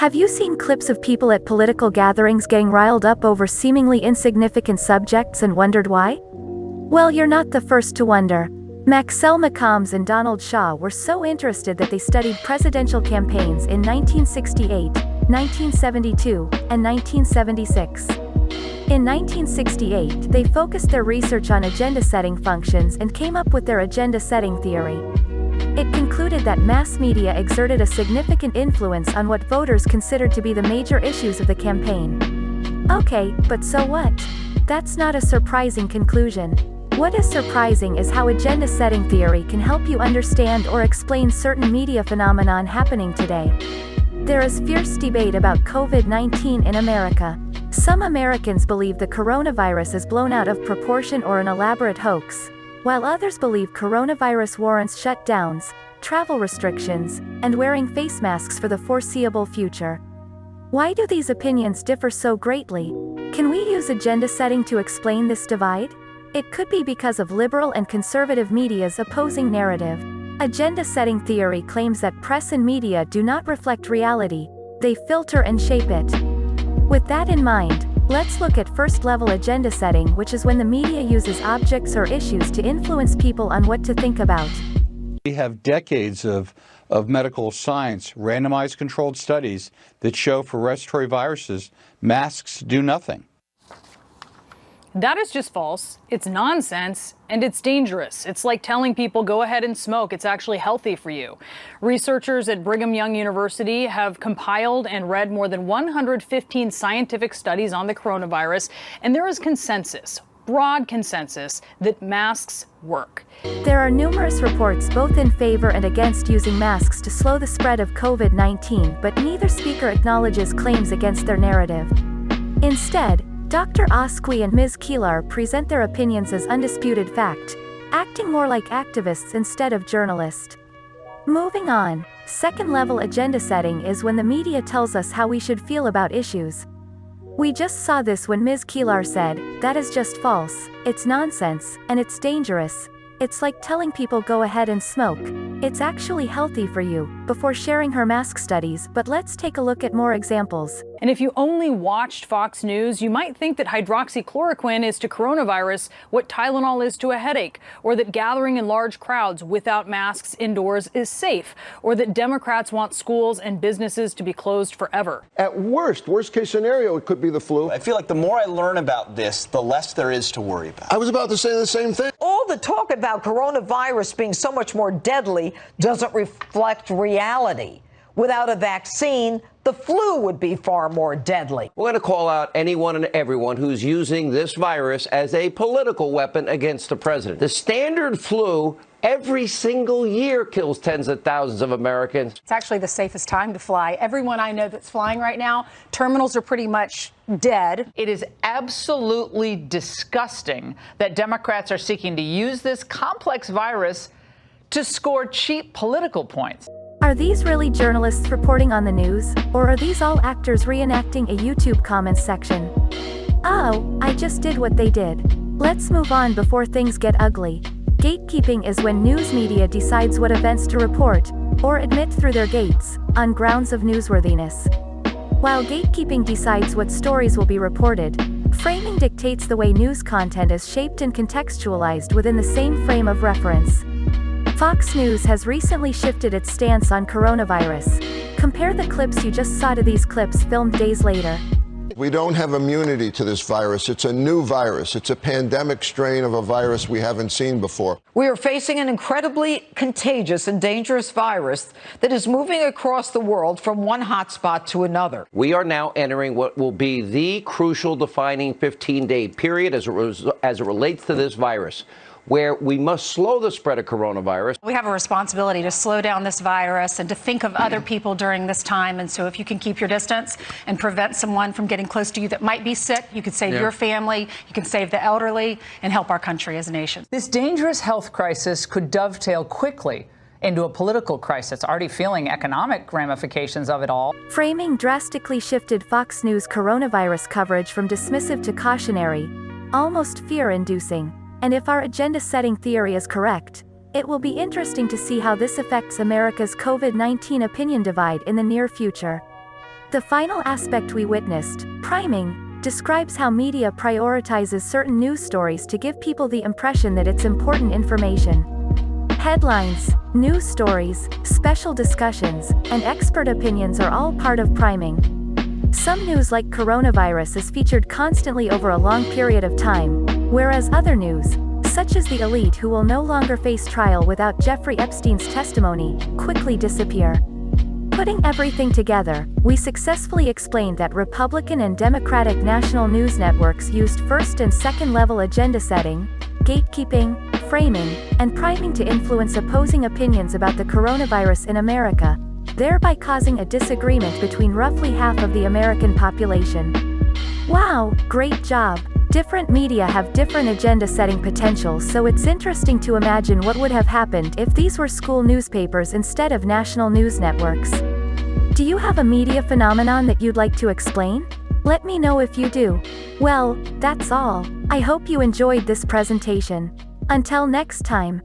Have you seen clips of people at political gatherings getting riled up over seemingly insignificant subjects and wondered why? Well, you're not the first to wonder. Maxwell McCombs and Donald Shaw were so interested that they studied presidential campaigns in 1968, 1972, and 1976. In 1968, they focused their research on agenda-setting functions and came up with their agenda-setting theory. It concluded that mass media exerted a significant influence on what voters considered to be the major issues of the campaign. Okay, but so what? That's not a surprising conclusion. What is surprising is how agenda-setting theory can help you understand or explain certain media phenomenon happening today. There is fierce debate about COVID-19 in America. Some Americans believe the coronavirus is blown out of proportion or an elaborate hoax, while others believe coronavirus warrants shutdowns, travel restrictions, and wearing face masks for the foreseeable future. Why do these opinions differ so greatly? Can we use agenda setting to explain this divide? It could be because of liberal and conservative media's opposing narrative. Agenda setting theory claims that press and media do not reflect reality, they filter and shape it. With that in mind, let's look at first-level agenda setting, which is when the media uses objects or issues to influence people on what to think about. We have decades of medical science, randomized controlled studies that show for respiratory viruses, masks do nothing. That is just false. It's nonsense, and it's dangerous. It's like telling people go ahead and smoke. It's actually healthy for you. Researchers at Brigham Young University have compiled and read more than 115 scientific studies on the coronavirus, and there is consensus, broad consensus, that masks work. There are numerous reports both in favor and against using masks to slow the spread of COVID-19, but neither speaker acknowledges claims against their narrative. Instead, Dr. Oskwi and Ms. Keilar present their opinions as undisputed fact, acting more like activists instead of journalists. Moving on, second-level agenda setting is when the media tells us how we should feel about issues. We just saw this when Ms. Keilar said, "That is just false, it's nonsense, and it's dangerous. It's like telling people go ahead and smoke. It's actually healthy for you," before sharing her mask studies. But let's take a look at more examples. And if you only watched Fox News, you might think that hydroxychloroquine is to coronavirus what Tylenol is to a headache, or that gathering in large crowds without masks indoors is safe, or that Democrats want schools and businesses to be closed forever. At worst case scenario, it could be the flu. I feel like the more I learn about this, the less there is to worry about. I was about to say the same thing. All the talk about coronavirus being so much more deadly doesn't reflect reality. Without a vaccine, the flu would be far more deadly. We're going to call out anyone and everyone who's using this virus as a political weapon against the president. The standard flu every single year kills tens of thousands of Americans. It's actually the safest time to fly. Everyone I know that's flying right now, terminals are pretty much dead. It is absolutely disgusting that Democrats are seeking to use this complex virus to score cheap political points. Are these really journalists reporting on the news, or are these all actors reenacting a YouTube comments section? Oh, I just did what they did. Let's move on before things get ugly. Gatekeeping is when news media decides what events to report, or admit through their gates, on grounds of newsworthiness. While gatekeeping decides what stories will be reported, framing dictates the way news content is shaped and contextualized within the same frame of reference. Fox News has recently shifted its stance on coronavirus. Compare the clips you just saw to these clips filmed days later. We don't have immunity to this virus. It's a new virus. It's a pandemic strain of a virus we haven't seen before. We are facing an incredibly contagious and dangerous virus that is moving across the world from one hotspot to another. We are now entering what will be the crucial defining 15-day period as it relates to this virus, where we must slow the spread of coronavirus. We have a responsibility to slow down this virus and to think of other people during this time. And so if you can keep your distance and prevent someone from getting close to you that might be sick, you could save your family, you can save the elderly, and help our country as a nation. This dangerous health crisis could dovetail quickly into a political crisis, already feeling economic ramifications of it all. Framing drastically shifted Fox News coronavirus coverage from dismissive to cautionary, almost fear-inducing. And if our agenda-setting theory is correct, it will be interesting to see how this affects America's COVID-19 opinion divide in the near future. The final aspect we witnessed, priming, describes how media prioritizes certain news stories to give people the impression that it's important information. Headlines, news stories, special discussions, and expert opinions are all part of priming. Some news like coronavirus is featured constantly over a long period of time, whereas other news, such as the elite who will no longer face trial without Jeffrey Epstein's testimony, quickly disappear. Putting everything together, we successfully explained that Republican and Democratic national news networks used first and second level agenda setting, gatekeeping, framing, and priming to influence opposing opinions about the coronavirus in America, thereby causing a disagreement between roughly half of the American population. Wow, great job! Different media have different agenda-setting potential, so it's interesting to imagine what would have happened if these were school newspapers instead of national news networks. Do you have a media phenomenon that you'd like to explain? Let me know if you do. Well, that's all. I hope you enjoyed this presentation. Until next time.